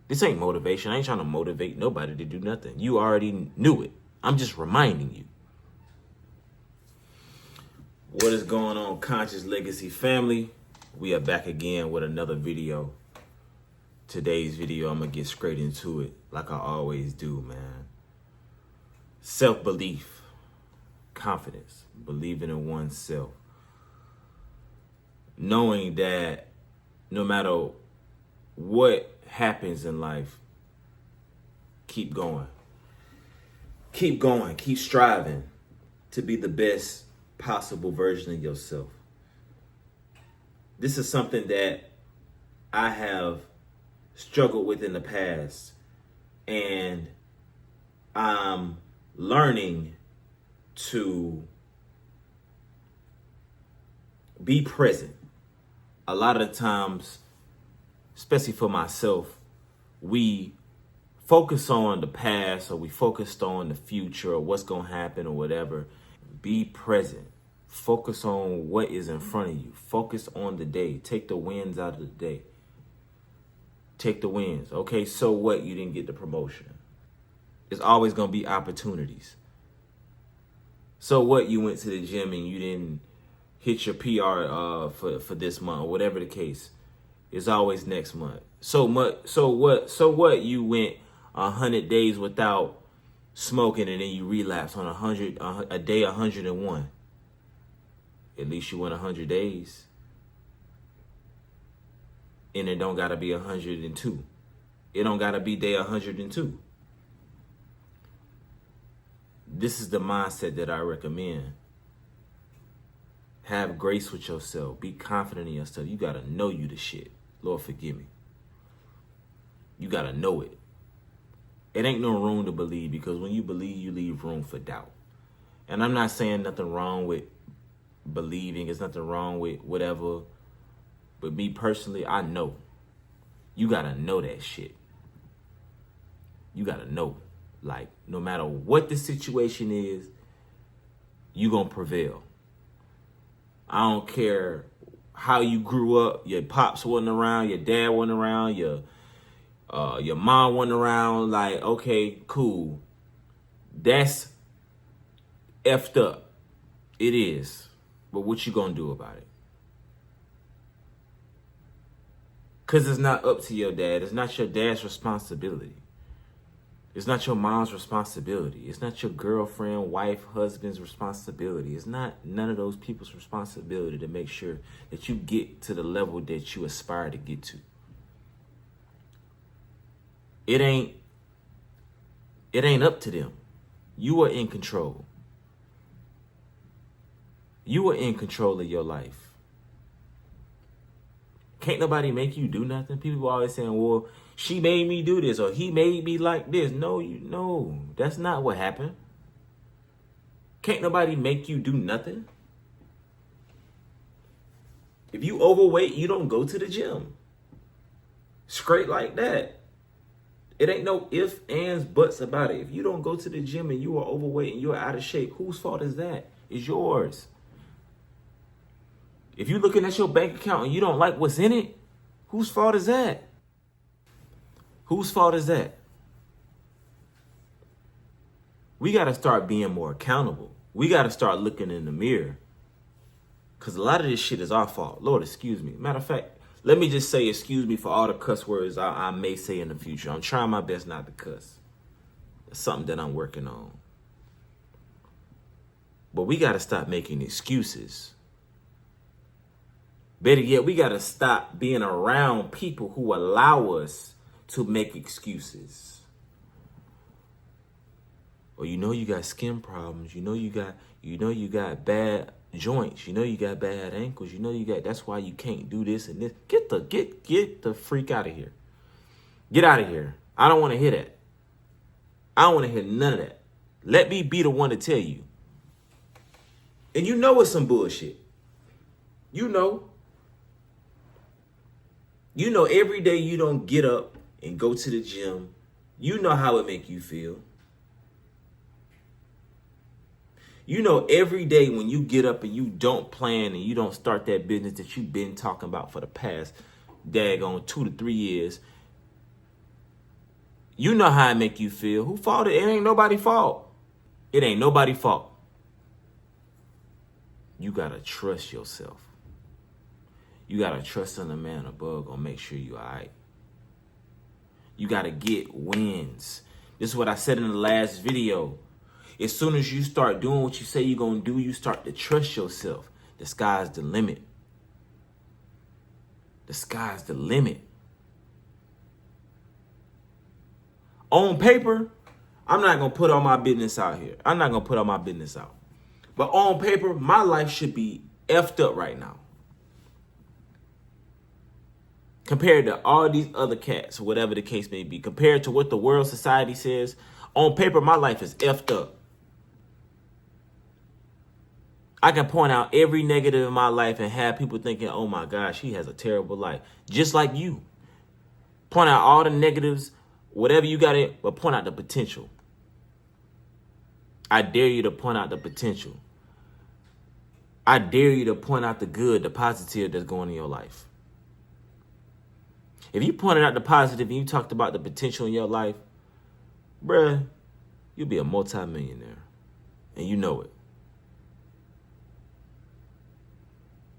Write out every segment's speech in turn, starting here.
This ain't motivation. I ain't trying to motivate nobody to do nothing. You already knew it. I'm just reminding you. What is going on, Conscious Legacy family? We are back again with another video. Today's video, I'm going to get straight into it like I always do, man. Self-belief, confidence, believing in oneself. Knowing that no matter what happens in life, keep going. Keep going, keep striving to be the best possible version of yourself. This is something that I have struggled with in the past, and I'm learning to be present. A lot of the times, especially for myself, we focus on the past, or we focused on the future, or what's going to happen, or whatever. Be present. Focus on what is in front of you. Focus on the day. Take the wins out of the day. Take the wins. Okay, so what? You didn't get the promotion. There's always going to be opportunities. So what? You went to the gym and you didn't hit your PR for this month, or whatever the case. It's always next month. So what? You went 100 days without smoking, and then you relapse on a day 101. At least you went 100 days. And it don't gotta be 102. It don't gotta be day 102. This is the mindset that I recommend. Have grace with yourself. Be confident in yourself. You gotta know you the shit. Lord forgive me. You gotta know it. It ain't no room to believe, because when you believe, you leave room for doubt. And I'm not saying nothing wrong with believing. There's nothing wrong with whatever. But me personally, I know. You gotta know that shit. You gotta know. Like, no matter what the situation is, you gonna prevail. I don't care how you grew up. Your pops wasn't around. Your dad wasn't around. Your mom wasn't around. Like, okay, cool. That's effed up. It is. But what you gonna do about it? Because it's not up to your dad. It's not your dad's responsibility. It's not your mom's responsibility. It's not your girlfriend, wife, husband's responsibility. It's not none of those people's responsibility to make sure that you get to the level that you aspire to get to. It ain't up to them. You are in control. You are in control of your life. Can't nobody make you do nothing. People always saying, well, she made me do this, or he made me like this. No, that's not what happened. Can't nobody make you do nothing. If you overweight, you don't go to the gym. Straight like that. It ain't no ifs, ands, buts about it. If you don't go to the gym and you are overweight and you're out of shape, whose fault is that? It's yours. If you're looking at your bank account and you don't like what's in it, whose fault is that? Whose fault is that? We got to start being more accountable. We got to start looking in the mirror. Because a lot of this shit is our fault. Lord, excuse me. Matter of fact, let me just say excuse me for all the cuss words I may say in the future. I'm trying my best not to cuss. It's something that I'm working on. But we got to stop making excuses. Better yet, we got to stop being around people who allow us to make excuses. Or you got skin problems. You know you got bad joints. You got bad ankles. That's why you can't do this and this. Get the freak out of here. Get out of here. I don't want to hear that. I don't want to hear none of that. Let me be the one to tell you. And it's some bullshit. Every day you don't get up and go to the gym, how it make you feel. Every day when you get up and you don't plan and you don't start that business that you've been talking about for the past daggone 2 to 3 years, You know how it make you feel. Who fault it? It ain't nobody's fault. It ain't nobody's fault. You got to trust yourself. You got to trust in the man above gonna make sure you all right. You got to get wins. This is what I said in the last video. As soon as you start doing what you say you're going to do, you start to trust yourself. The sky's the limit. The sky's the limit. On paper, I'm not going to put all my business out here. I'm not going to put all my business out. But on paper, my life should be effed up right now. Compared to all these other cats, whatever the case may be. Compared to what the world society says, on paper, my life is effed up. I can point out every negative in my life and have people thinking, oh my gosh, he has a terrible life. Just like you. Point out all the negatives, whatever you got it, but point out the potential. I dare you to point out the potential. I dare you to point out the good, the positive that's going in your life. If you pointed out the positive and you talked about the potential in your life, bruh, you'll be a multimillionaire. And you know it.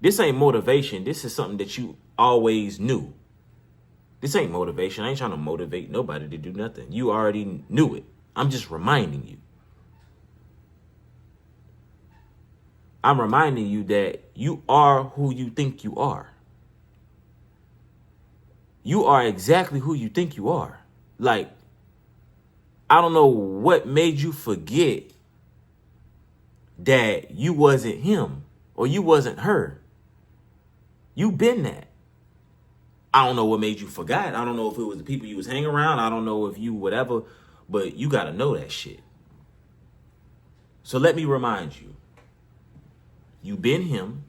This ain't motivation. This is something that you always knew. This ain't motivation. I ain't trying to motivate nobody to do nothing. You already knew it. I'm just reminding you. I'm reminding you that you are who you think you are. You are exactly who you think you are. Like, I don't know what made you forget that you wasn't him or you wasn't her. You been that. I don't know what made you forget. I don't know if it was the people you was hanging around. I don't know if you whatever, but you got to know that shit. So let me remind you. You been him,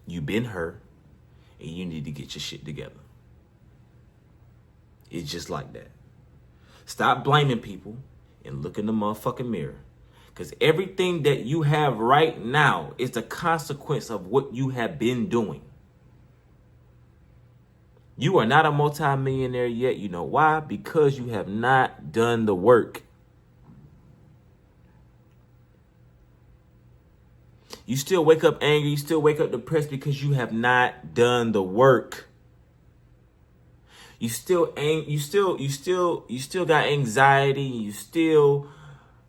you been her, and you need to get your shit together. It's just like that. Stop blaming people and look in the motherfucking mirror. Because everything that you have right now is the consequence of what you have been doing. You are not a multimillionaire yet. You know why? Because you have not done the work. You still wake up angry. You still wake up depressed because you have not done the work. You still got anxiety. You still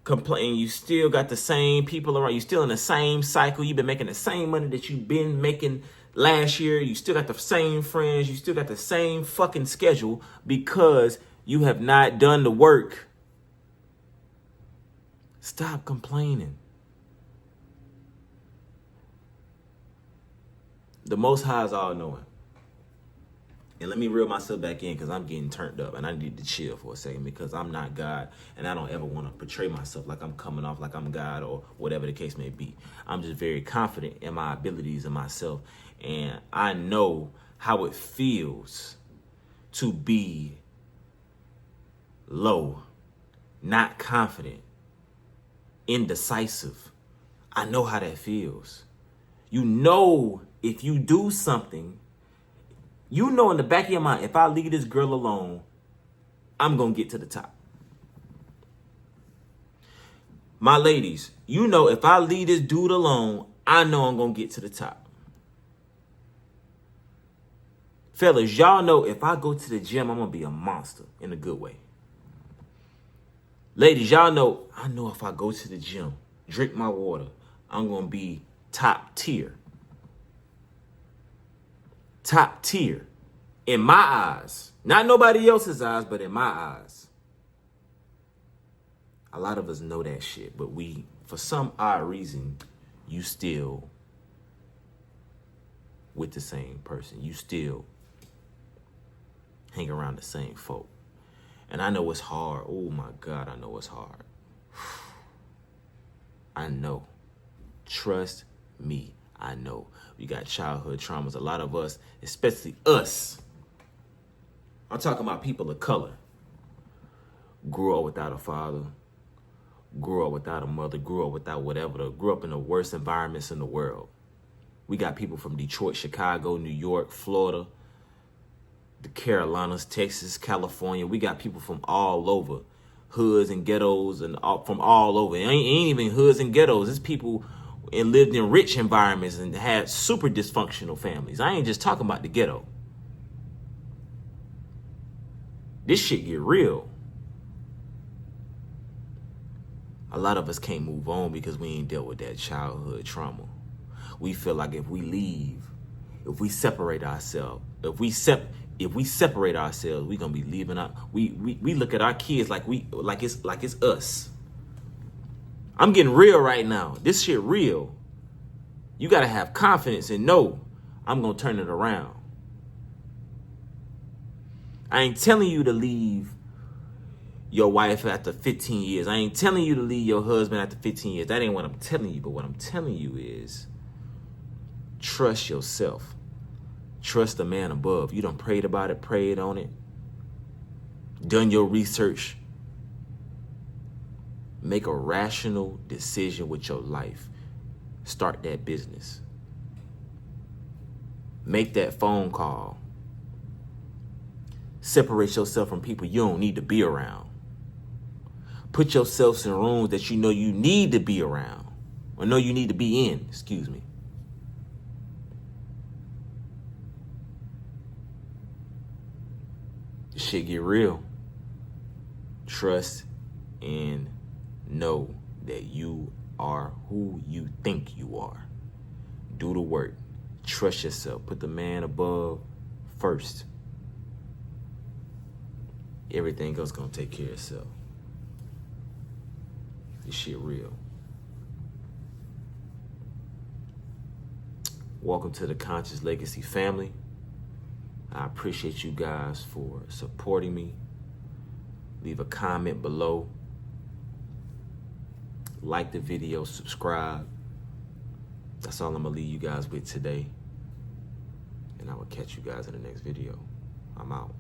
complain. You still got the same people around. You still in the same cycle. You've been making the same money that you've been making last year. You still got the same friends. You still got the same fucking schedule because you have not done the work. Stop complaining. The Most High is all knowing. And let me reel myself back in because I'm getting turned up and I need to chill for a second because I'm not God and I don't ever want to portray myself like I'm coming off like I'm God or whatever the case may be. I'm just very confident in my abilities and myself. And I know how it feels to be low, not confident, indecisive. I know how that feels. You know, if you do something, you know in the back of your mind, if I leave this girl alone, I'm going to get to the top. My ladies, you know if I leave this dude alone, I know I'm going to get to the top. Fellas, y'all know if I go to the gym, I'm going to be a monster in a good way. Ladies, y'all know, I know if I go to the gym, drink my water, I'm going to be top tier. Top tier. In my eyes. Not nobody else's eyes, but in my eyes. A lot of us know that shit, but we, for some odd reason, you still with the same person. You still hang around the same folk. And I know it's hard. Oh my God, I know it's hard. I know. Trust me, I know. We got childhood traumas. A lot of us, especially us, I'm talking about people of color, grew up without a father, grew up without a mother, grew up without whatever, grew up in the worst environments in the world. We got people from Detroit, Chicago, New York, Florida, the Carolinas, Texas, California. We got people from all over, hoods and ghettos, and from all over. It ain't even hoods and ghettos. It's people and lived in rich environments and had super dysfunctional families. I ain't just talking about the ghetto. This shit get real. A lot of us can't move on because we ain't dealt with that childhood trauma. We feel like if we leave, if we separate ourselves, if we separate ourselves, we gonna be leaving out. We look at our kids like it's us. I'm getting real right now. This shit real. You gotta have confidence and know I'm gonna turn it around. I ain't telling you to leave your wife after 15 years. I ain't telling you to leave your husband after 15 years. That ain't what I'm telling you. But what I'm telling you is trust yourself. Trust the man above. You done prayed about it, prayed on it, done your research. Make a rational decision with your life. Start that business. Make that phone call. Separate yourself from people you don't need to be around. Put yourselves in rooms that you know you need to be around. Or know you need to be in, excuse me. This shit get real. Trust and know that you are who you think you are. Do the work. Trust yourself. Put the man above first. Everything else gonna take care of itself. This shit real. Welcome to the Conscious Legacy family. I appreciate you guys for supporting me. Leave a comment below. Like the video, subscribe. That's all I'm gonna leave you guys with today. And I will catch you guys in the next video. I'm out.